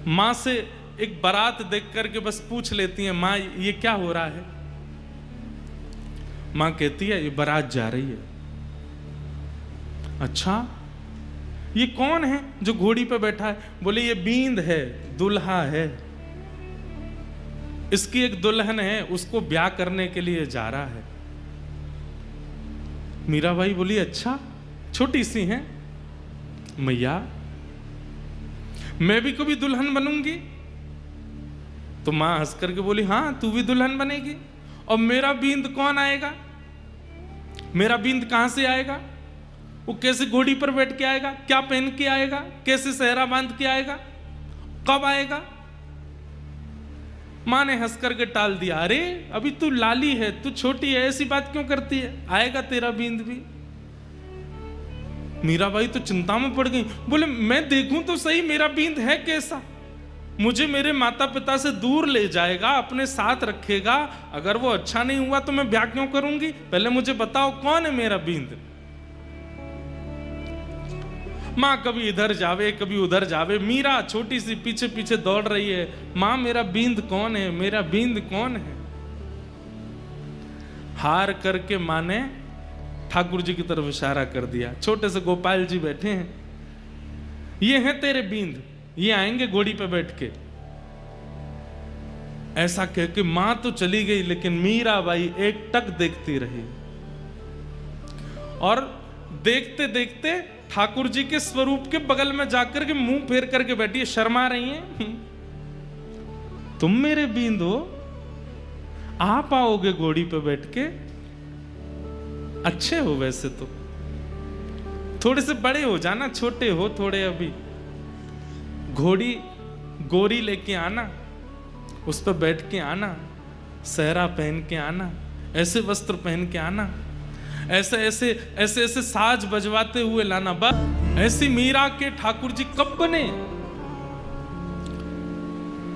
माँ से एक बारात देख करके बस पूछ लेती हैं, माँ ये क्या हो रहा है? माँ कहती है ये बारात जा रही है। अच्छा, ये कौन है जो घोड़ी पे बैठा है? बोले ये बींद है, दुल्हा है, इसकी एक दुल्हन है, उसको ब्याह करने के लिए जा रहा है। मीराबाई बोली अच्छा, छोटी सी है, मैया मैं भी कभी दुल्हन बनूंगी? तो मां हंस करके बोली हाँ तू भी दुल्हन बनेगी। और मेरा बींद कौन आएगा? मेरा बींद कहां से आएगा? वो कैसे घोड़ी पर बैठ के आएगा? क्या पहन के आएगा? कैसे सेहरा बांध के आएगा? कब आएगा? मां ने हंस करके टाल दिया, अरे अभी तू लाली है, तू छोटी है, ऐसी बात क्यों करती है, आएगा तेरा बींद भी। मीराबाई तो चिंता में पड़ गई, बोले मैं देखूं तो सही मेरा बींद है कैसा? मुझे मेरे माता पिता से दूर ले जाएगा, अपने साथ रखेगा, अगर वो अच्छा नहीं हुआ तो मैं ब्याह क्यों करूंगी? पहले मुझे बताओ कौन है मेरा बींद। माँ कभी इधर जावे कभी उधर जावे, मीरा छोटी सी पीछे पीछे दौड़ रही है, माँ मेरा बींद कौन है, मेरा बींद कौन है? हार करके माँ ने ठाकुर जी की तरफ इशारा कर दिया। छोटे से गोपाल जी बैठे हैं, ये हैं तेरे बींद, ये आएंगे घोड़ी पे बैठ के। ऐसा कह के मां तो चली गई, लेकिन मीराबाई एक टक देखती रही और देखते देखते ठाकुर जी के स्वरूप के बगल में जाकर के मुंह फेर करके बैठी है, शर्मा रही हैं। तुम मेरे बींद हो, आप आओगे घोड़ी पे बैठ के? अच्छे हो वैसे तो, थोड़े से बड़े हो जाना, छोटे हो थोड़े अभी। घोड़ी गोरी लेके आना, उस पर बैठ के आना, सेहरा पहन के आना, ऐसे वस्त्र पहन के आना, ऐसे ऐसे ऐसे ऐसे साज बजवाते हुए लाना। बस ऐसी मीरा के ठाकुर जी कब बने?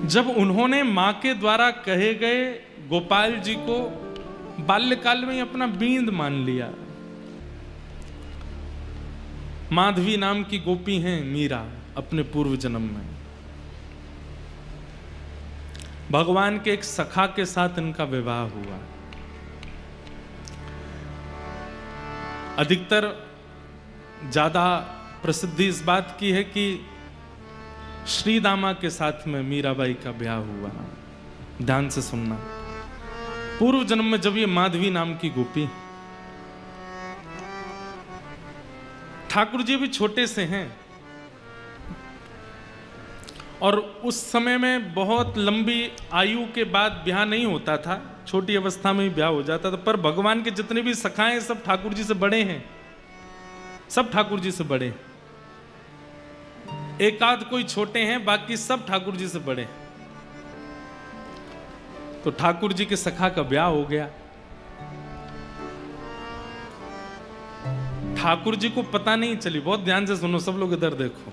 जब उन्होंने मां के द्वारा कहे गए गोपाल जी को बाल्यकाल में ही अपना बींद मान लिया। माधवी नाम की गोपी हैं मीरा अपने पूर्व जन्म में। भगवान के एक सखा के साथ इनका विवाह हुआ। अधिकतर ज्यादा प्रसिद्धि इस बात की है कि श्री दामा के साथ में मीराबाई का ब्याह हुआ। ध्यान से सुनना, पूर्व जन्म में जब ये माधवी नाम की गोपी, ठाकुर जी भी छोटे से हैं और उस समय में बहुत लंबी आयु के बाद ब्याह नहीं होता था, छोटी अवस्था में ही ब्याह हो जाता था। पर भगवान के जितने भी सखाएं सब ठाकुर जी से बड़े हैं, सब ठाकुर जी से बड़े। एक आध कोई छोटे हैं, बाकी सब ठाकुर जी से बड़े। तो ठाकुर जी के सखा का ब्याह हो गया। ठाकुर जी को पता नहीं चली, बहुत ध्यान से सुनो सब लोग, इधर देखो।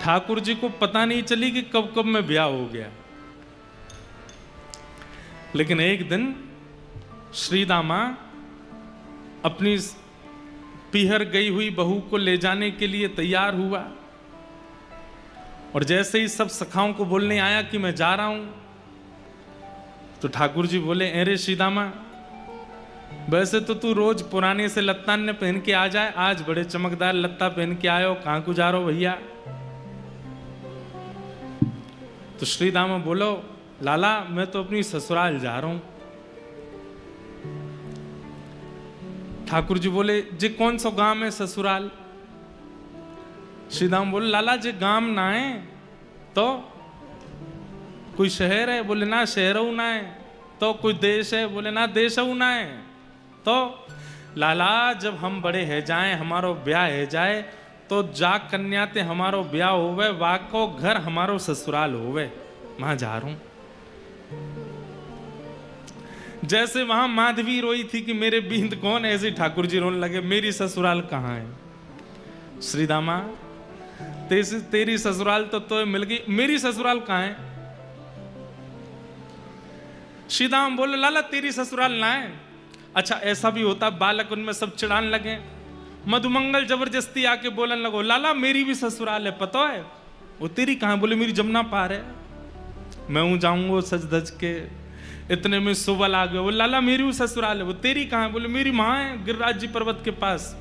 ठाकुर जी को पता नहीं चली कि कब कब में ब्याह हो गया। लेकिन एक दिन श्री दामा अपनी पीहर गई हुई बहू को ले जाने के लिए तैयार हुआ और जैसे ही सब सखाओं को बोलने आया कि मैं जा रहा हूं, तो ठाकुर जी बोले, अरे श्री दामा, वैसे तो तू रोज पुराने से लत्तान ने पहन के आ जाए, आज बड़े चमकदार लत्ता पहन के आयो, कहां को जा रहे हो भैया? तो श्री दामा बोलो, लाला मैं तो अपनी ससुराल जा रहा हूं। ठाकुर जी बोले, जे कौन सा गांव है ससुराल? श्री दामा बोले, लाला जे गांव ना है तो कोई शहर है? बोले ना शहर ना है। तो कोई देश है? बोले ना देश ना है। तो लाला जब हम बड़े है जाए, हमारो ब्याह है जाए, तो जा कन्या ते हमारो ब्याह होवे, वाको घर हमारो ससुराल होवे, वहां जा रहा हूं। जैसे वहां माधवी रोई थी कि मेरे बींद कौन है, ऐसे ठाकुर जी रोने लगे, मेरी ससुराल कहां है? श्री दामा तेरी ससुराल तो मिल गई, मेरी ससुराल कहां है? श्री दामा बोले, लाला तेरी ससुराल ना है। अच्छा ऐसा भी होता, बालक उनमें सब चिढ़ान लगे। मधुमंगल जबरदस्ती आके बोलन लगो, लाला मेरी भी ससुराल है, पता है? वो तेरी कहाँ? बोले मेरी जमुना पार है, मैं हूँ जाऊंगा सज धज के। इतने में सुबल आ गया, वो लाला मेरी वो ससुराल है। वो तेरी कहाँ? बोले मेरी माँ है गिरिराज जी पर्वत के पास।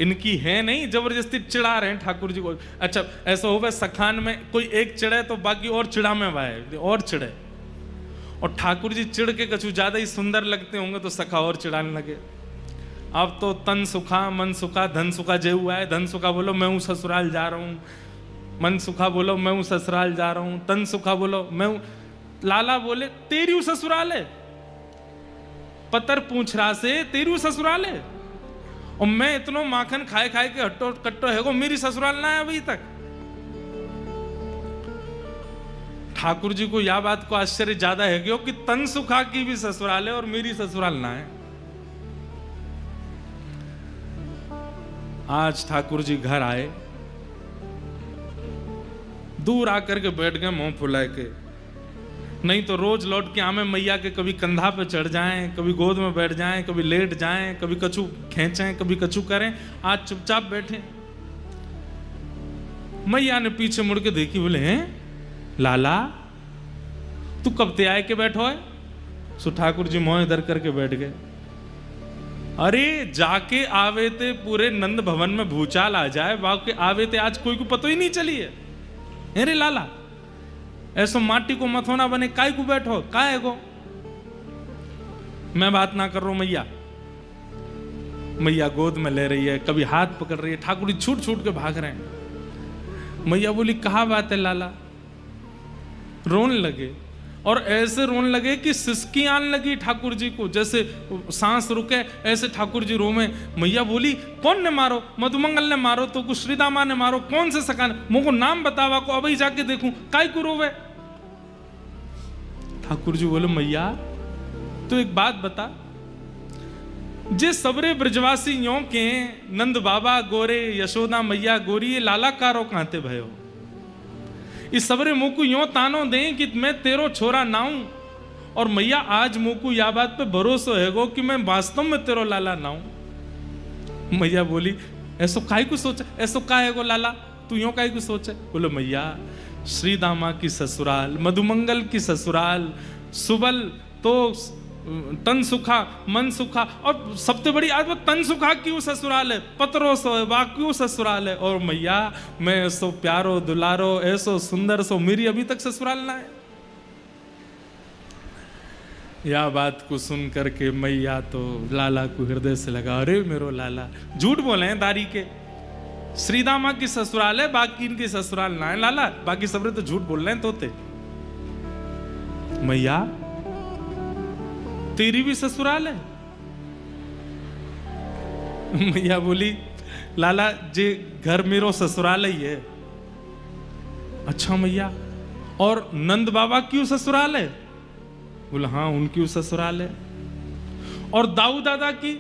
इनकी है नहीं, जबरदस्ती चिढ़ा रहे हैं ठाकुर जी को। अच्छा ऐसा हो सखान में कोई एक चिढ़े तो बाकी और चिढ़ा में वाए और चिढ़े, और ठाकुर जी चिढ़ के कछु ज्यादा ही सुंदर लगते होंगे तो सखा और चिढ़ाने लगे। अब तो तन सुखा मन सुखा धन सुखा जे हुआ है। धन सुखा बोलो मैं हूँ ससुराल जा रहा हूँ, मन सुखा बोलो मैं हूँ ससुराल जा रहा हूँ, तन सुखा बोलो मैं हूँ। लाला बोले तेरी हूँ ससुराल है, पतर पूछ रहा से तेरी हूँ ससुराल है, और मैं इतना माखन खाए खाए के हट्टो कट्टो है, मेरी ससुराल ना है अभी तक। ठाकुर जी को यह बात को आश्चर्य ज्यादा है कि तन सुखा की भी ससुराल है और मेरी ससुराल ना है। आज ठाकुर जी घर आए, दूर आकर के बैठ गए मुंह फुला के। नहीं तो रोज लौट के आमे मैया के कभी कंधा पे चढ़ जाएं, कभी गोद में बैठ जाएं, कभी लेट जाएं, कभी कछु खींचें, कभी कछु करें। आज चुपचाप बैठे। मैया ने पीछे मुड़ के देखी, बोले हैं लाला तू कब ते आए के बैठो है? सो ठाकुर जी मोह इधर करके बैठ गए। अरे जाके आवे थे पूरे नंद भवन में भूचाल आ जाए, बाकी आवे थे आज कोई को पता ही नहीं चली है। अरे लाला ऐसो माटी को मथोना बने काय को बैठो, काय है गो? मैं बात ना कर रहा हूं मैया। मैया गोद में ले रही है, कभी हाथ पकड़ रही है, ठाकुर जी छूट छूट के भाग रहे हैं। मैया बोली कहा बात है लाला? रोने लगे, और ऐसे रोने लगे कि सिसकी आने लगी ठाकुर जी को, जैसे सांस रुके ऐसे ठाकुर जी रोमे। मैया बोली कौन ने मारो? मधुमंगल ने मारो तो कुछ श्रीदामा ने मारो, कौन से सकान? मुझको नाम बतावा को अभी जाके देखूं, काय को रोवे? ठाकुर जी बोले मैया तो एक बात बता, जे सबरे ब्रजवासी यों के नंद बाबा गोरे, यशोदा मैया गोरी, ये लाला कारो कांते भयो? इस सबरे मुंह को यों तानो दें कि मैं तेरो छोरा नाऊं, और मैया आज मुंह को या बात पे भरोसा है गो कि मैं वास्तव में तेरो लाला नाऊं। मैया बोली ऐसो काय को सोचा, ऐसो का है गो लाला, तू यों काय को सोचे? बोलो मैया श्री दामा की ससुराल, मधुमंगल की ससुराल, सुबल तो तन सुखा मन सुखा, और सबसे बड़ी आज वो तन सुखा क्यों ससुराल है, पतरो सो है वा क्यों ससुराल है। और मैया मैं ऐसो प्यारो दुलारो ऐसो सुंदर सो मेरी अभी तक ससुराल ना है। यह बात को सुन करके मैया तो लाला को हृदय से लगा, अरे मेरो लाला झूठ बोले हैं दारी के, श्रीदामा की ससुराल है बाकी इनकी ससुराल ना है लाला, बाकी सबरे तो झूठ बोल रहे हैं तोते। मैया तेरी भी ससुराल है? मैया बोली लाला जे घर मेरो ससुराल ही है। अच्छा मैया और नंद बाबा क्यों ससुराल है? बोले हाँ उनकी ससुराल है। और दाऊ दादा की?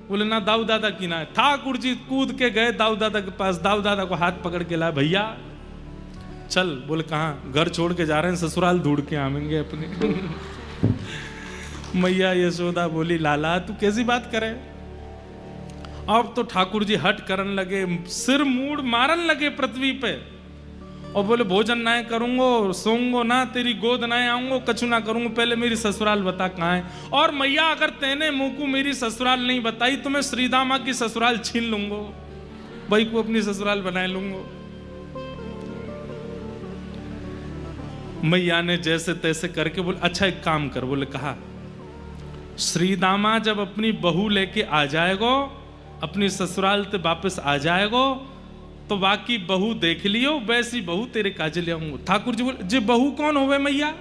बोले ना दाऊ दादा की ना है। ठाकुर जी कूद के गए दाऊ दादा के पास, दाऊ दादा को हाथ पकड़ के लाए, भैया चल। बोले कहाँ? घर छोड़ के जा रहे हैं, ससुराल ढूंढ के आवेंगे अपने। मैया यशोदा बोली लाला तू कैसी बात करे? अब तो ठाकुर जी हट करने लगे, सिर मूड मारन लगे पृथ्वी पे, और बोले भोजन ना करूंगो, सोऊंगो ना, तेरी गोद ना आऊंगो, कछु ना करूंगो, पहले मेरी ससुराल बता कहाँ है। और मैया अगर तेने मुंह को मेरी ससुराल नहीं बताई तो मैं श्रीदामा की ससुराल छीन लूंगो, भाई को अपनी ससुराल बना लूंगो। मैया ने जैसे तैसे करके बोले अच्छा एक काम कर। बोले कहा श्रीदामा जब अपनी बहू लेके आ जाएगो, अपनी ससुराल से वापस आ जाएगो, तो बाकी बहू देख लियो, वैसी बहू तेरे काजे ले आऊंगा। ठाकुर जी बोले जे बहू कौन होवे मैया?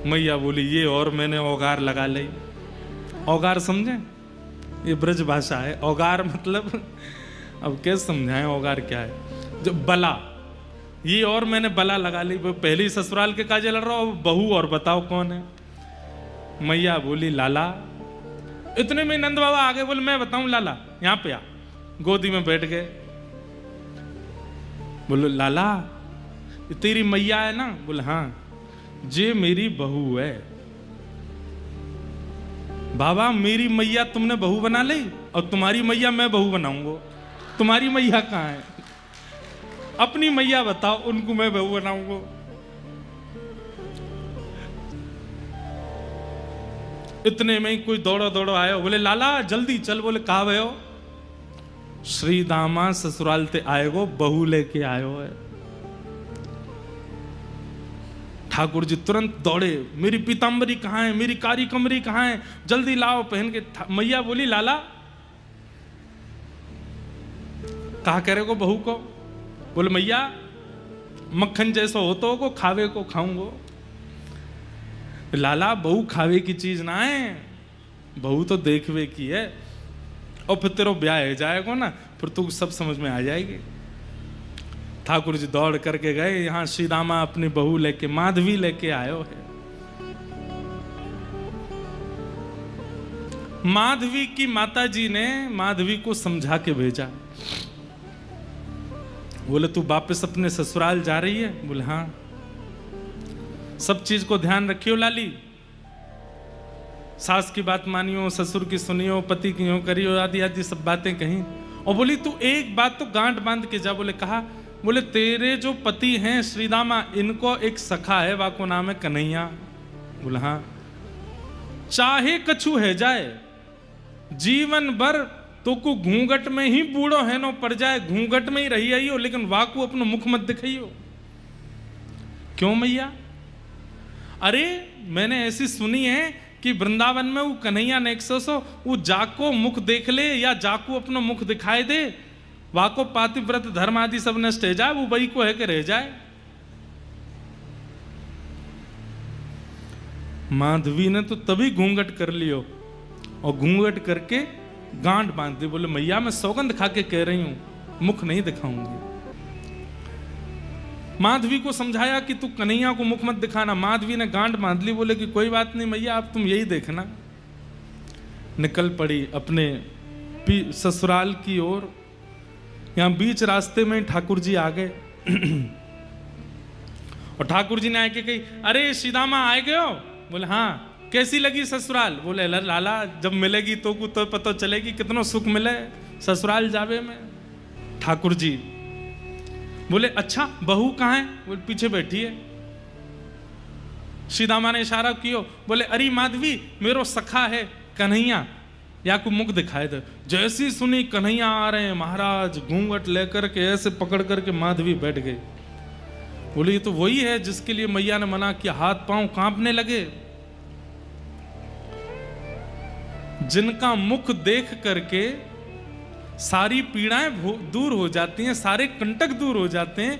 मैया बोली ये और मैंने औगार लगा ली। औगार समझे? ये ब्रज भाषा है। औगार मतलब अब कैसे समझाएं औगार क्या है? जो बला, ये और मैंने बला लगा ली, पहली ससुराल के काजे लड़ रहा हूं, बहू और बताओ कौन है? मैया बोली लाला। इतने में नंद बाबा आगे, बोले मैं बताऊं लाला, यहां पे आ। गोदी में बैठ गए। बोलो लाला ये तेरी मैया है ना? बोले हाँ। जे मेरी बहू है। बाबा मेरी मैया तुमने बहू बना ली और तुम्हारी मैया मैं बहू बनाऊंगा, तुम्हारी मैया कहाँ है? अपनी मैया बताओ, उनको मैं बहू बनाऊंगा। इतने में ही कोई दौड़ो दौड़ो आयो, बोले लाला जल्दी चल। बोले कहा भयो? श्री दामा ससुराल ते आएगो, बहू लेके आयो है। ठाकुर जी तुरंत दौड़े, मेरी पीतांबरी कहाँ है, मेरी कारी कमरी कहाँ है, जल्दी लाओ पहन के। मैया बोली लाला कहा करेगो बहू को? बोले मैया मक्खन जैसा हो तो को खावे को खाऊंगो। लाला बहू खावे की चीज ना है, बहू तो देखवे की है, और फिर तेरा ब्याह हो जाएगा ना, फिर तू सब समझ में आ जाएगी। ठाकुर जी दौड़ करके गए, यहाँ श्री दामा अपनी बहू लेके, माधवी लेके आयो है। माधवी की माता जी ने माधवी को समझा के भेजा। बोले तू वापस अपने ससुराल जा रही है? बोले हाँ। सब चीज को ध्यान रखियो लाली, सास की बात मानियो, ससुर की सुनियो, पति की यूं करियो, आदि आदि सब बातें कहीं। और बोली तू एक बात तो गांठ बांध के जा। बोले कहा? बोले तेरे जो पति हैं श्रीदामा, इनको एक सखा है, वाको नाम है कन्हैया। बोले हाँ। चाहे कछु है जाए, जीवन भर तो को घूंघट में ही बूढ़ो है नो पड़ जाए, घूंघट में ही रही आई हो, लेकिन वाकू अपना मुख मत दिखाइयो। क्यों मैया? अरे मैंने ऐसी सुनी है कि वृंदावन में वो कन्हैया नेक्सो वो जाको मुख देख ले या जाको अपना मुख दिखाई दे, वाको पातिव्रत धर्म आदि सब नष्ट हो जाए, वो वही को है कि रह जाए। माधवी ने तो तभी घूंघट कर लियो, और घूंघट करके गांठ बांध दी। बोले मैया मैं सौगंध खा के कह रही हूं, मुख नहीं दिखाऊंगी। माधवी को समझाया कि तू कन्हैया को मुख मत दिखाना। माधवी ने गांठ बांध ली। बोले कि कोई बात नहीं मैया, अब तुम यही देखना। निकल पड़ी अपने ससुराल की ओर। यहां बीच रास्ते में ठाकुर जी आ गए और ठाकुर जी ने आके कही, अरे सीदामा आए गए हो? बोले हाँ। कैसी लगी ससुराल? बोले लाला जब मिलेगी तो को तो पता चलेगी कितना सुख मिले ससुराल जावे में। ठाकुर जी बोले अच्छा बहू कहाँ है? बोले पीछे बैठी है। सीदामा ने इशारा कियो। बोले अरे माधवी मेरो सखा है कन्हैया, या को मुख दिखाए दे। जैसी सुनी कन्हैया आ रहे हैं महाराज, घूंघट लेकर के ऐसे पकड़ करके माधवी बैठ गई। बोले ये तो वही है जिसके लिए मैया ने मना किया। हाथ पांव कांपने लगे। जिनका मुख देख करके सारी पीड़ाएं दूर हो जाती हैं, सारे कंटक दूर हो जाते हैं,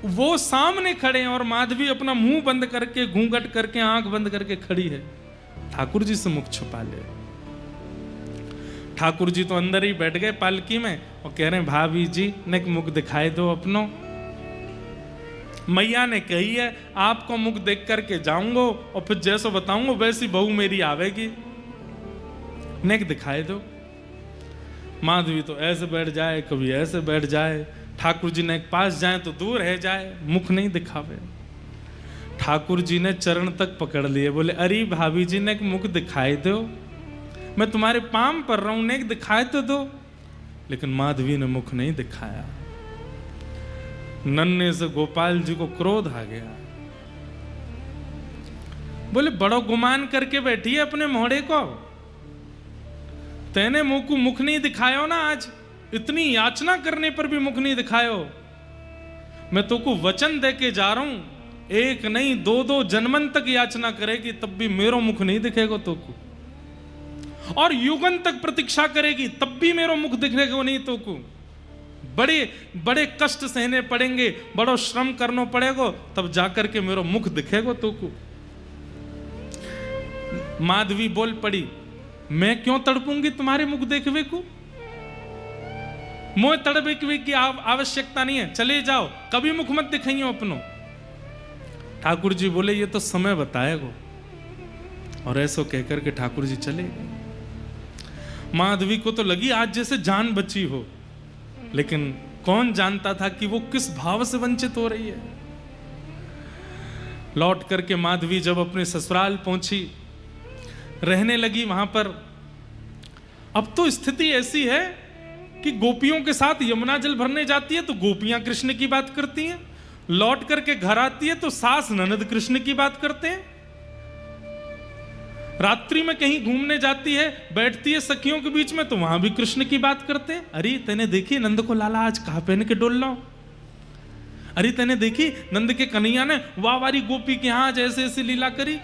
वो सामने खड़े हैं और माधवी अपना मुंह बंद करके, घूंघट करके, आंख बंद करके खड़ी है। ठाकुर जी से मुख छुपा ले। ठाकुर जी तो अंदर ही बैठ गए पालकी में और कह रहे हैं भाभी जी ने मुख दिखाई दो अपनो। मैया ने कही है आपको मुख देख करके जाऊंगा और फिर जैसा बताऊंगा वैसी बहू मेरी आवेगी, नेक दिखाए दो। माधवी तो ऐसे बैठ जाए, कभी ऐसे बैठ जाए। ठाकुर जी ने पास जाए तो दूर रह जाए, मुख नहीं दिखावे। ठाकुर जी ने चरण तक पकड़ लिए। बोले अरे भाभी जी ने मुख दिखाई दो, मैं तुम्हारे पाम पर रहा हूं, नेक दिखाए तो दो। लेकिन माधवी ने मुख नहीं दिखाया। नन्हे से गोपाल जी को क्रोध आ गया। बोले बड़ो गुमान करके बैठी है अपने मोहड़े को, तेने मुंह को मुख नहीं दिखायो ना। आज इतनी याचना करने पर भी मुख नहीं दिखायो। मैं तो को वचन दे के जा रहा हूं, एक नहीं दो दो जन्मन तक याचना करेगी तब भी मेरो मुख नहीं दिखेगा तो को, और युगन तक प्रतीक्षा करेगी तब भी मेरो मुख दिखेगा नहीं तो को। बड़े बड़े कष्ट सहने पड़ेंगे, बड़ो श्रम करना पड़ेगा तब जाकर के मेरो मुख दिखेगा तो को। माधवी बोल पड़ी, मैं क्यों तड़पूंगी तुम्हारे मुख देखवे को? मोह तड़पे की आवश्यकता नहीं है, चले जाओ, कभी मुख मत दिखाइयो अपनो। ठाकुर जी बोले ये तो समय बताएगा, और ऐसा कहकर के ठाकुर जी चले गए। माधवी को तो लगी आज जैसे जान बची हो, लेकिन कौन जानता था कि वो किस भाव से वंचित हो रही है। लौट करके माधवी जब अपने ससुराल पहुंची, रहने लगी वहां पर। अब तो स्थिति ऐसी है कि गोपियों के साथ यमुना जल भरने जाती है तो गोपियां कृष्ण की बात करती हैं, लौट करके घर आती है तो सास ननद कृष्ण की बात करते हैं, रात्रि में कहीं घूमने जाती है बैठती है सखियों के बीच में तो वहां भी कृष्ण की बात करते हैं। अरे तेने देखी नंद को लाला आज कहा पहन के डोल रहा, अरे तेने देखी नंद के कन्हैया ने वाह वारी गोपी के यहां आज ऐसे ऐसी लीला करी।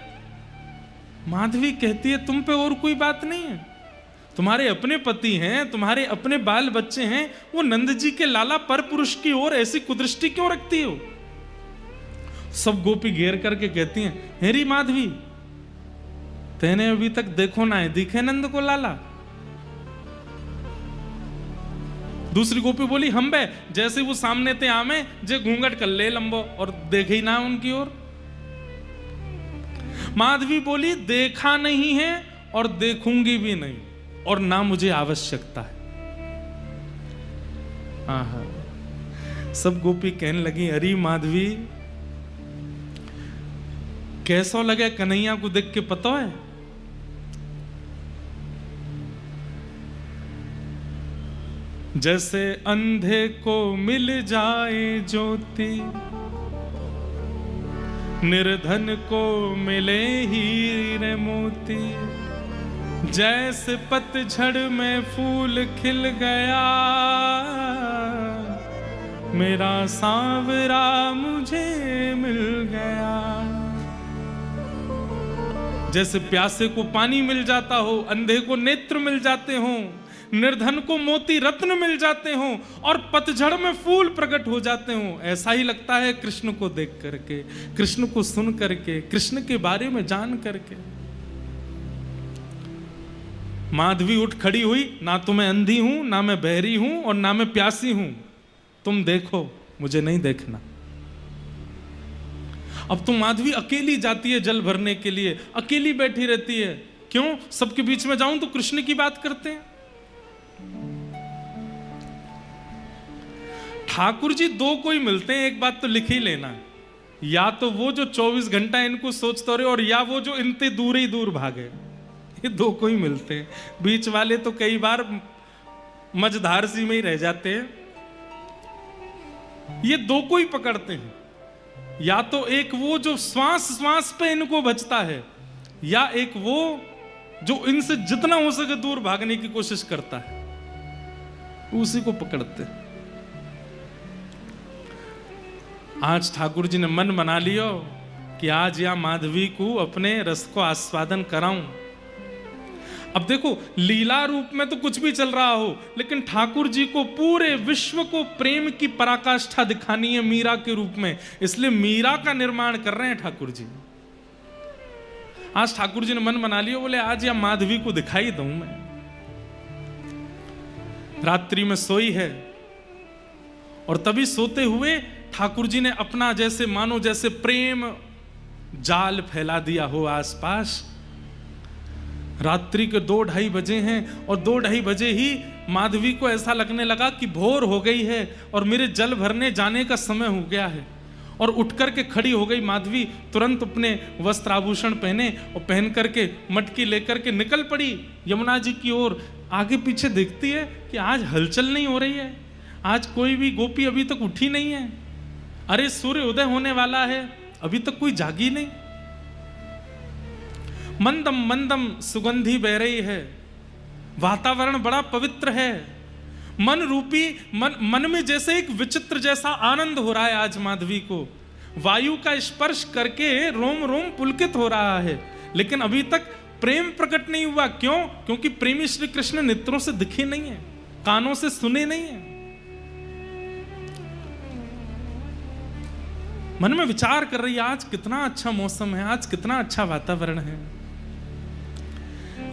माधवी कहती है तुम पे और कोई बात नहीं है, तुम्हारे अपने पति हैं, तुम्हारे अपने बाल बच्चे हैं, वो नंद जी के लाला पर पुरुष की ओर ऐसी कुदृष्टि क्यों रखती हो। सब गोपी घेर करके कहती हैं हेरी माधवी तेने अभी तक देखो ना है दिखे नंद को लाला। दूसरी गोपी बोली हम बे जैसे वो सामने थे आमे जे घूंघट कर ले लंबो और देखे ही ना उनकी ओर। माधवी बोली देखा नहीं है और देखूंगी भी नहीं और ना मुझे आवश्यकता है। आहा सब गोपी कहने लगी अरे माधवी कैसा लगे कन्हैया को देख के पता है, जैसे अंधे को मिल जाए ज्योति निर्धन को मिले हीरे मोती, जैसे पतझड़ में फूल खिल गया मेरा सांवरा मुझे मिल गया। जैसे प्यासे को पानी मिल जाता हो, अंधे को नेत्र मिल जाते हो, निर्धन को मोती रत्न मिल जाते हो और पतझड़ में फूल प्रकट हो जाते हो, ऐसा ही लगता है कृष्ण को देख करके, कृष्ण को सुन करके, कृष्ण के बारे में जान करके। माधवी उठ खड़ी हुई, ना तो मैं अंधी हूं, ना मैं बहरी हूं और ना मैं प्यासी हूं, तुम देखो मुझे नहीं देखना। अब तो माधवी अकेली जाती है जल भरने के लिए, अकेली बैठी रहती है, क्यों सबके बीच में जाऊं तो कृष्ण की बात करते हैं। ठाकुर जी दो कोई मिलते हैं, एक बात तो लिख ही लेना, या तो वो जो 24 घंटा इनको सोचते रहे और या वो जो इनसे दूर ही दूर भागे, ये दो कोई मिलते हैं। बीच वाले तो कई बार मझधार सी में ही रह जाते हैं। ये दो कोई पकड़ते हैं, या तो एक वो जो श्वास श्वास पे इनको बचता है, या एक वो जो इनसे जितना हो सके दूर भागने की कोशिश करता है, उसी को पकड़ते हैं। आज ठाकुर जी ने मन बना लियो कि आज या माधवी को अपने रस को आस्वादन कराऊं। अब देखो लीला रूप में तो कुछ भी चल रहा हो, लेकिन ठाकुर जी को पूरे विश्व को प्रेम की पराकाष्ठा दिखानी है मीरा के रूप में, इसलिए मीरा का निर्माण कर रहे हैं ठाकुर जी। आज ठाकुर जी ने मन बना लिया, बोले आज या माधवी को दिखाई दूं मैं। रात्रि में सोई है और तभी सोते हुए ठाकुर जी ने अपना जैसे मानो जैसे प्रेम जाल फैला दिया हो आसपास। रात्रि के 2-2:30 बजे हैं और 2-2:30 बजे ही माधवी को ऐसा लगने लगा कि भोर हो गई है और मेरे जल भरने जाने का समय हो गया है, और उठ करके खड़ी हो गई माधवी। तुरंत अपने वस्त्र आभूषण पहने और पहन करके मटकी लेकर के निकल पड़ी यमुना जी की ओर। आगे पीछे देखती है कि आज हलचल नहीं हो रही है, आज कोई भी गोपी अभी तक उठी नहीं है। अरे सूर्य उदय होने वाला है, अभी तक कोई जागी नहीं। मंदम मंदम सुगंधी बह रही है, वातावरण बड़ा पवित्र है, मन रूपी मन में जैसे एक विचित्र जैसा आनंद हो रहा है। आज माधवी को वायु का स्पर्श करके रोम रोम पुलकित हो रहा है, लेकिन अभी तक प्रेम प्रकट नहीं हुआ। क्यों? क्योंकि प्रेमी श्री कृष्ण नेत्रों से दिखे नहीं है, कानों से सुने नहीं है। मन में विचार कर रही है आज कितना अच्छा मौसम है, आज कितना अच्छा वातावरण है।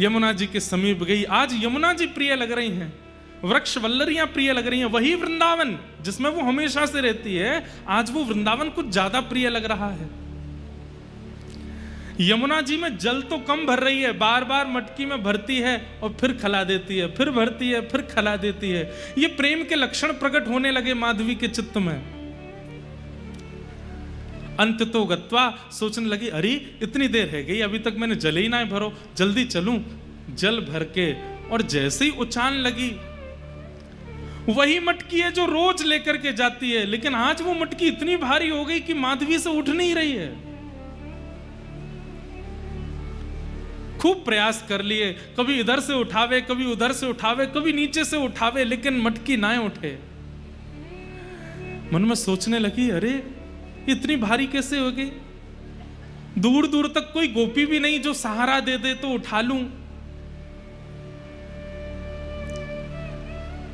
यमुना जी के समीप गई, आज यमुना जी प्रिय लग रही हैं, वृक्ष वल्लरियां प्रिय लग रही हैं। वही वृंदावन जिसमें वो हमेशा से रहती है, आज वो वृंदावन कुछ ज्यादा प्रिय लग रहा है। यमुना जी में जल तो कम भर रही है, बार बार मटकी में भरती है और फिर खला देती है, फिर भरती है, फिर खला देती है। ये प्रेम के लक्षण प्रकट होने लगे माधवी के चित्त में। अंत तो गत्वा सोचने लगी, अरे इतनी देर है गई, अभी तक मैंने जल ही ना भरो, जल्दी चलूं। जल भर के और जैसे ही उछालने लगी वही मटकी है जो रोज लेकर के जाती है, लेकिन आज वो मटकी इतनी भारी हो गई कि माधवी से उठ नहीं रही है। खूब प्रयास कर लिए, कभी इधर से उठावे, कभी उधर से उठावे, कभी नीचे से उठावे, लेकिन मटकी ना उठे। मन में सोचने लगी, अरे इतनी भारी कैसे हो गई? दूर दूर तक कोई गोपी भी नहीं जो सहारा दे दे तो उठा लूं।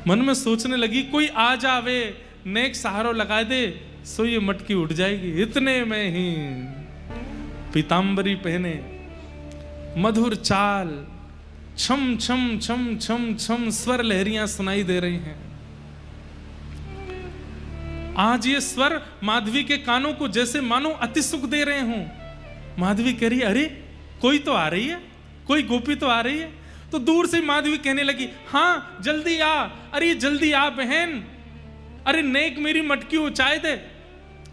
मन में सोचने लगी, कोई आ जावे, नेक सहारो लगा दे, सो ये मटकी उठ जाएगी। इतने में ही पीतांबरी पहने, मधुर चाल, छम छम छम छम छम स्वर लहरियां सुनाई दे रही हैं। आज ये स्वर माधवी के कानों को जैसे मानो अति सुख दे रहे हों। माधवी कह रही है, अरे कोई तो आ रही है, कोई गोपी तो आ रही है। तो दूर से माधवी कहने लगी, हाँ जल्दी आ, अरे जल्दी आ बहन, अरे नेक मेरी मटकी उचाए दे।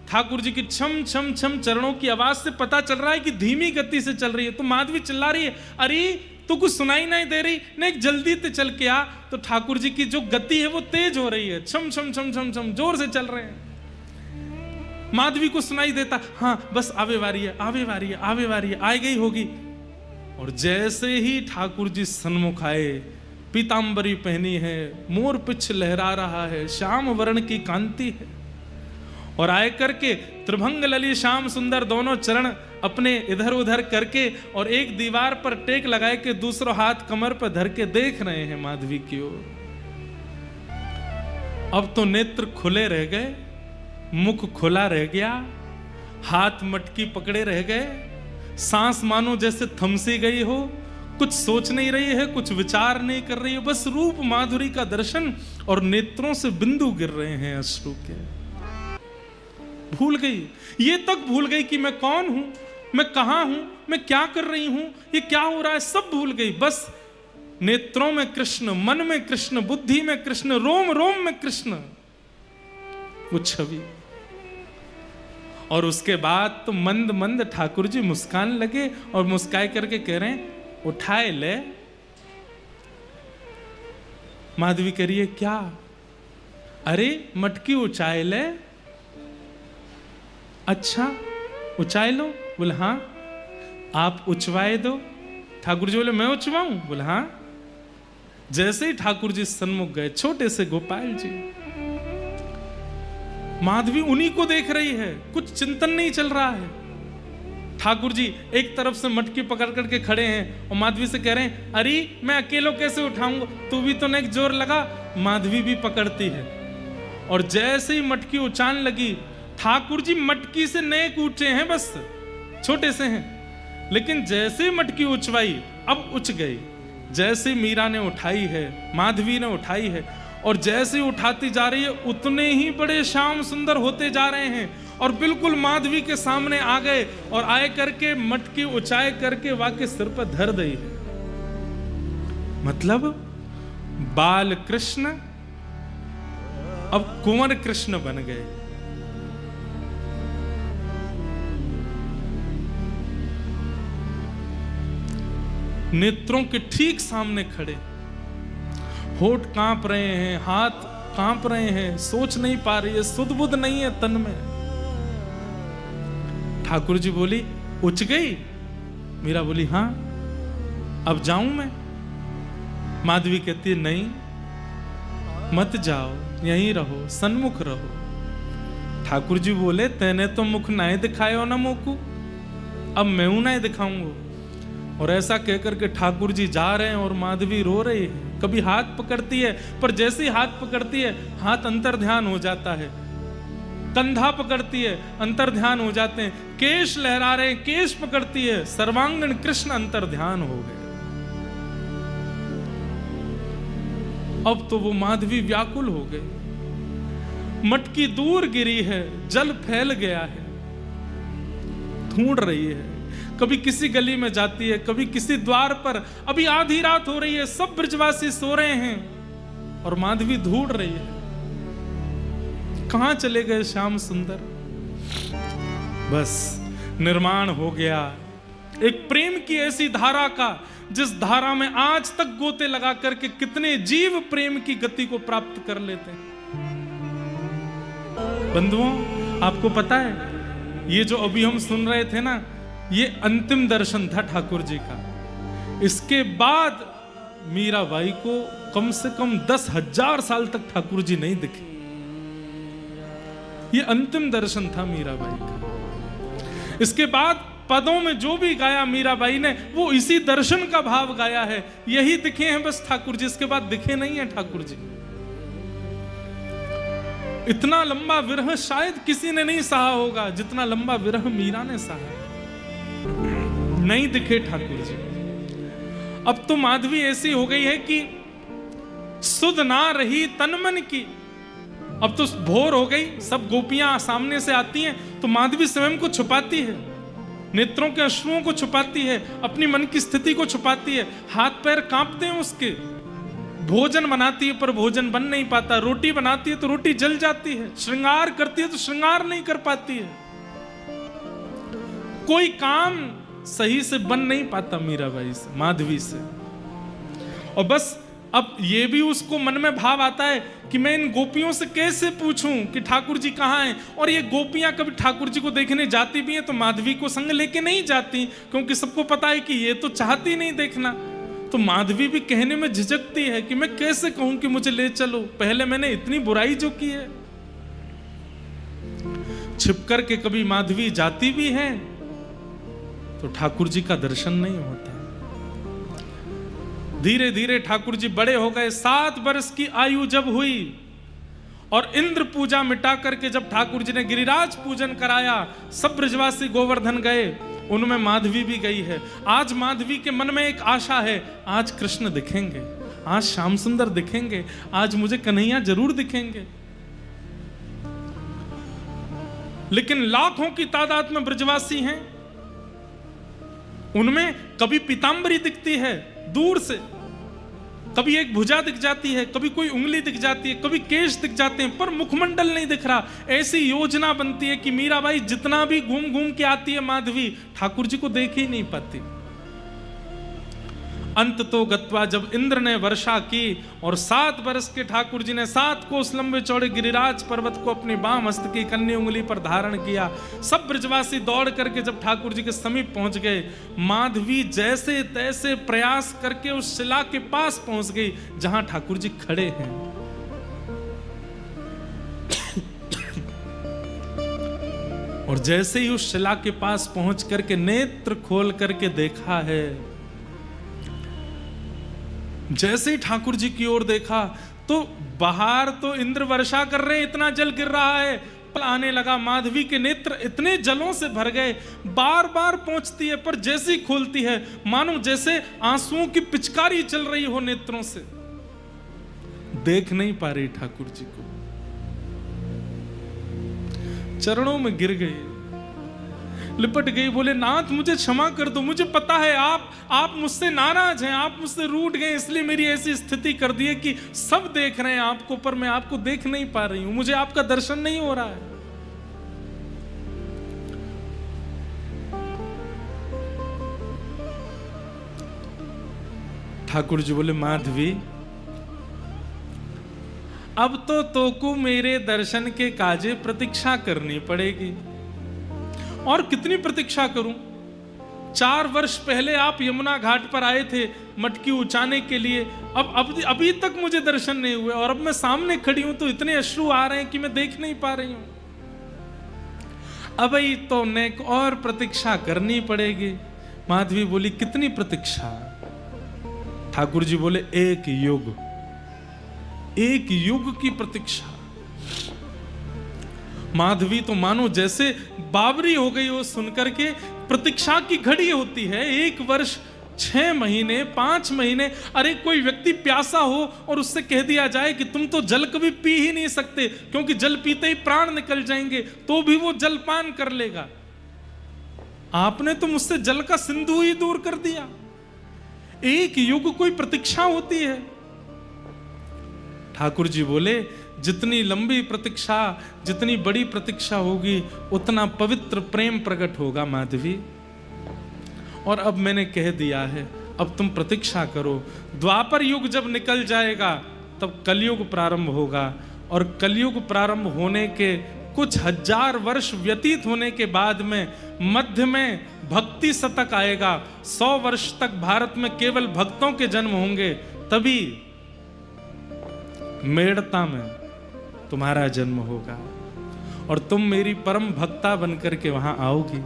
ठाकुर जी की छम छम छम चरणों की आवाज से पता चल रहा है कि धीमी गति से चल रही है। तो माधवी चिल्ला रही है, अरे तो कुछ सुनाई नहीं दे रही, नेक जल्दी से चल के आ। तो ठाकुर जी की जो गति है वो तेज हो रही है, छम छम छम छम छम जोर से चल रहे हैं। माधवी को सुनाई देता, हाँ बस आवे वारी है, आवे वारी है, आवे वारी है, आ गई होगी। और जैसे ही ठाकुर जी सन्मुख आए, पीतांबरी पहनी है, मोर पिछ लहरा रहा है, श्याम वर्ण की कांति है, और आए करके त्रिभंग लली श्याम सुंदर दोनों चरण अपने इधर उधर करके और एक दीवार पर टेक लगाए के दूसरा हाथ कमर पर धर के देख रहे हैं माधवी की ओर। अब तो नेत्र खुले रह गए, मुख खुला रह गया, हाथ मटकी पकड़े रह गए, सांस मानो जैसे थमसी गई हो, कुछ सोच नहीं रही है, कुछ विचार नहीं कर रही है, बस रूप माधुरी का दर्शन, और नेत्रों से बिंदु गिर रहे हैं अश्रु के। भूल गई, ये तक भूल गई कि मैं कौन हूं, मैं कहां हूं, मैं क्या कर रही हूं, ये क्या हो रहा है, सब भूल गई। बस नेत्रों में कृष्ण, मन में कृष्ण, बुद्धि में कृष्ण, रोम रोम में कृष्ण, वो छवि। और उसके बाद तो मंद मंद ठाकुर जी मुस्कान लगे और मुस्काए करके कह रहे हैं, उठाए ले। माधवी कह रही है, क्या? अरे मटकी उचाए ले। अच्छा उचाए लो? बोले हाँ। आप उचवाए दो? ठाकुर जी बोले मैं उचवाऊं? बोले हाँ। जैसे ही ठाकुर जी सन्मुख गए, छोटे से गोपाल जी, माधवी उन्हीं को देख रही है, कुछ चिंतन नहीं चल रहा है। ठाकुर जी एक तरफ से मटकी पकड़ करके खड़े हैं और माधवी से कह रहे हैं, अरे मैं अकेलो कैसे उठाऊंगा, तू भी तो नेक जोर लगा। माधवी भी पकड़ती है, और जैसे ही मटकी उचान लगी, ठाकुर जी मटकी से नेक ऊंचे हैं, बस छोटे से हैं, लेकिन जैसे मटकी उचवाई अब उच गई। जैसे मीरा ने उठाई है, माधवी ने उठाई है, और जैसे उठाती जा रही है उतने ही बड़े श्याम सुंदर होते जा रहे हैं, और बिल्कुल माधवी के सामने आ गए, और आए करके मटकी उचाए करके वाके सिर पर धर दी है। मतलब बाल कृष्ण अब कुंवर कृष्ण बन गए। नेत्रों के ठीक सामने खड़े, होठ कांप रहे हैं, हाथ कांप रहे हैं, सोच नहीं पा रही है, सुध बुध नहीं है तन में। ठाकुर जी बोली, उच गई? मीरा बोली हाँ। अब जाऊं मैं? माधवी कहती है नहीं, मत जाओ, यहीं रहो, सन्मुख रहो। ठाकुर जी बोले, तेने तो मुख नहीं दिखायो ना मोकू, अब मैं नहीं दिखाऊंगा। और ऐसा कहकर के ठाकुर जी जा रहे हैं और माधवी रो रही है। कभी हाथ पकड़ती है, पर जैसे ही हाथ पकड़ती है हाथ अंतर ध्यान हो जाता है, कंधा पकड़ती है अंतर ध्यान हो जाते हैं, केश लहरा रहे हैं, केश पकड़ती है, सर्वांगण कृष्ण अंतर ध्यान हो गए। अब तो वो माधवी व्याकुल हो गई, मटकी दूर गिरी है, जल फैल गया है, ढूंढ रही है, कभी किसी गली में जाती है, कभी किसी द्वार पर। अभी आधी रात हो रही है, सब ब्रजवासी सो रहे हैं, और माधवी ढूंढ रही है, कहां चले गए श्याम सुंदर। बस निर्माण हो गया एक प्रेम की ऐसी धारा का, जिस धारा में आज तक गोते लगा करके कितने जीव प्रेम की गति को प्राप्त कर लेते हैं। बंधुओं, आपको पता है ये जो अभी हम सुन रहे थे ना, ये अंतिम दर्शन था ठाकुर जी का। इसके बाद मीराबाई को कम से कम 10,000 साल तक ठाकुर जी नहीं दिखे। ये अंतिम दर्शन था मीराबाई का। इसके बाद पदों में जो भी गाया मीराबाई ने, वो इसी दर्शन का भाव गाया है। यही दिखे हैं बस ठाकुर जी, इसके बाद दिखे नहीं है ठाकुर जी। इतना लंबा विरह शायद किसी ने नहीं सहा होगा जितना लंबा विरह मीरा ने सहा। नहीं दिखे ठाकुर जी। अब तो माधवी ऐसी हो गई है कि सुध ना रही तन मन की। अब तो भोर हो गई, सब गोपियां सामने से आती हैं तो माधवी स्वयं को छुपाती है, नेत्रों के अश्रुओं को छुपाती है, अपनी मन की स्थिति को छुपाती है। हाथ पैर कांपते हैं उसके। भोजन बनाती है पर भोजन बन नहीं पाता, रोटी बनाती है तो रोटी जल जाती है, श्रृंगार करती है तो श्रृंगार नहीं कर पाती है, कोई काम सही से बन नहीं पाता मीराबाई से, माधवी से। और बस अब ये भी उसको मन में भाव आता है कि मैं इन गोपियों से कैसे पूछूं कि ठाकुर जी कहाँ हैं। और ये गोपियां कभी ठाकुर जी को देखने जाती भी हैं तो माधवी को संग लेके नहीं जाती, क्योंकि सबको पता है कि ये तो चाहती नहीं देखना। तो माधवी भी कहने में झिझकती है कि मैं कैसे कहूं कि मुझे ले चलो, पहले मैंने इतनी बुराई जो की है। छिप कर के कभी माधवी जाती भी है तो ठाकुर जी का दर्शन नहीं होता। धीरे धीरे ठाकुर जी बड़े हो गए। 7 वर्ष की आयु जब हुई और इंद्र पूजा मिटा करके जब ठाकुर जी ने गिरिराज पूजन कराया, सब ब्रजवासी गोवर्धन गए, उनमें माधवी भी गई है। आज माधवी के मन में एक आशा है, आज कृष्ण दिखेंगे, आज श्याम सुंदर दिखेंगे, आज मुझे कन्हैया जरूर दिखेंगे। लेकिन लाखों की तादाद में ब्रजवासी हैं, उनमें कभी पीतांबरी दिखती है दूर से, कभी एक भुजा दिख जाती है, कभी कोई उंगली दिख जाती है, कभी केश दिख जाते हैं, पर मुखमंडल नहीं दिख रहा। ऐसी योजना बनती है कि मीराबाई जितना भी घूम घूम के आती है माधवी, ठाकुर जी को देख ही नहीं पाती। अंत तो गत्वा जब इंद्र ने वर्षा की और 7 वर्ष के ठाकुर जी ने 7 कोस लंबे चौड़े गिरिराज पर्वत को अपनी बाम हस्त की कन्नी उंगली पर धारण किया, सब ब्रजवासी दौड़ करके जब ठाकुर जी के समीप पहुंच गए, माधवी जैसे तैसे प्रयास करके उस शिला के पास पहुंच गई जहां ठाकुर जी खड़े हैं। और जैसे ही उस शिला के पास पहुंच करके नेत्र खोल करके देखा है, जैसे ही ठाकुर जी की ओर देखा तो बाहर तो इंद्र वर्षा कर रहे, इतना जल गिर रहा है, आने लगा। माधवी के नेत्र इतने जलों से भर गए, बार बार पहुंचती है पर जैसे ही खोलती है मानो जैसे आंसुओं की पिचकारी चल रही हो नेत्रों से, देख नहीं पा रही ठाकुर जी को। चरणों में गिर गई, लिपट गई, बोले नाथ मुझे क्षमा कर दो, मुझे पता है आप मुझसे नाराज हैं, आप मुझसे रूठ गए, इसलिए मेरी ऐसी स्थिति कर दी है कि सब देख रहे हैं आपको पर मैं आपको देख नहीं पा रही हूं, मुझे आपका दर्शन नहीं हो रहा है। ठाकुर जी बोले माधवी अब तो तोको मेरे दर्शन के काजे प्रतीक्षा करनी पड़ेगी। और कितनी प्रतीक्षा करूं? 4 वर्ष पहले आप यमुना घाट पर आए थे मटकी उचाने के लिए, अब अभी तक मुझे दर्शन नहीं हुए और अब मैं सामने खड़ी हूं तो इतने अश्रु आ रहे हैं कि मैं देख नहीं पा रही हूं। अब ही तो नेक और प्रतीक्षा करनी पड़ेगी। माधवी बोली कितनी प्रतीक्षा? ठाकुर जी बोले 1 युग, 1 युग की प्रतीक्षा। माधवी तो मानो जैसे बावरी हो गई हो सुनकर के। प्रतीक्षा की घड़ी होती है 1 वर्ष, 6 महीने, 5 महीने। अरे कोई व्यक्ति प्यासा हो और उससे कह दिया जाए कि तुम तो जल कभी पी ही नहीं सकते क्योंकि जल पीते ही प्राण निकल जाएंगे, तो भी वो जलपान कर लेगा। आपने तो मुझसे जल का सिंधु ही दूर कर दिया। 1 युग कोई प्रतीक्षा होती है? ठाकुर जी बोले जितनी लंबी प्रतीक्षा, जितनी बड़ी प्रतीक्षा होगी उतना पवित्र प्रेम प्रकट होगा माधवी। और अब मैंने कह दिया है, अब तुम प्रतीक्षा करो। द्वापर युग जब निकल जाएगा तब कलयुग प्रारंभ होगा, और कलयुग प्रारंभ होने के कुछ हजार वर्ष व्यतीत होने के बाद में मध्य में भक्ति शतक आएगा। 100 वर्ष तक भारत में केवल भक्तों के जन्म होंगे, तभी मेड़ता में तुम्हारा जन्म होगा और तुम मेरी परम भक्ता बनकर के वहां आओगी,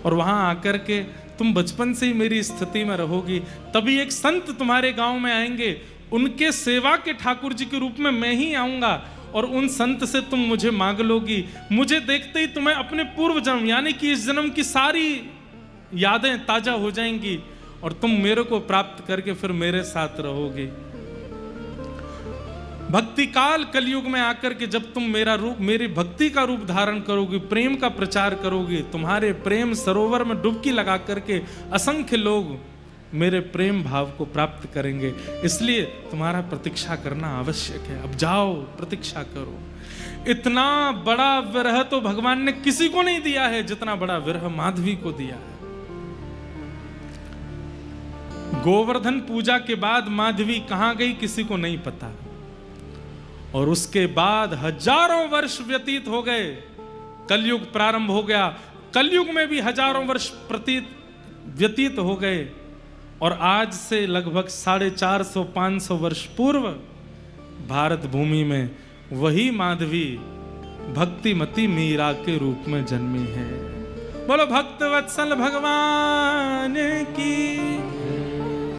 और वहां आकर के तुम बचपन से ही मेरी स्थिति में रहोगी। तभी एक संत तुम्हारे गांव में आएंगे, उनके सेवा के ठाकुर जी के रूप में मैं ही आऊंगा, और उन संत से तुम मुझे मांग लोगी। मुझे देखते ही तुम्हें अपने पूर्व जन्म यानी कि इस जन्म की सारी यादें ताजा हो जाएंगी, और तुम मेरे को प्राप्त करके फिर मेरे साथ रहोगे। भक्ति काल कलयुग में आकर के जब तुम मेरा रूप, मेरी भक्ति का रूप धारण करोगी, प्रेम का प्रचार करोगी, तुम्हारे प्रेम सरोवर में डुबकी लगा करके असंख्य लोग मेरे प्रेम भाव को प्राप्त करेंगे। इसलिए तुम्हारा प्रतीक्षा करना आवश्यक है। अब जाओ, प्रतीक्षा करो। इतना बड़ा विरह तो भगवान ने किसी को नहीं दिया है जितना बड़ा विरह माधवी को दिया है। गोवर्धन पूजा के बाद माधवी कहां गई किसी को नहीं पता, और उसके बाद हजारों वर्ष व्यतीत हो गए, कलयुग प्रारंभ हो गया। कलयुग में भी हजारों वर्ष व्यतीत हो गए, और आज से लगभग 450-500 वर्ष पूर्व भारत भूमि में वही माधवी भक्तिमती मीरा के रूप में जन्मी है। बोलो भक्त वत्सल भगवान की।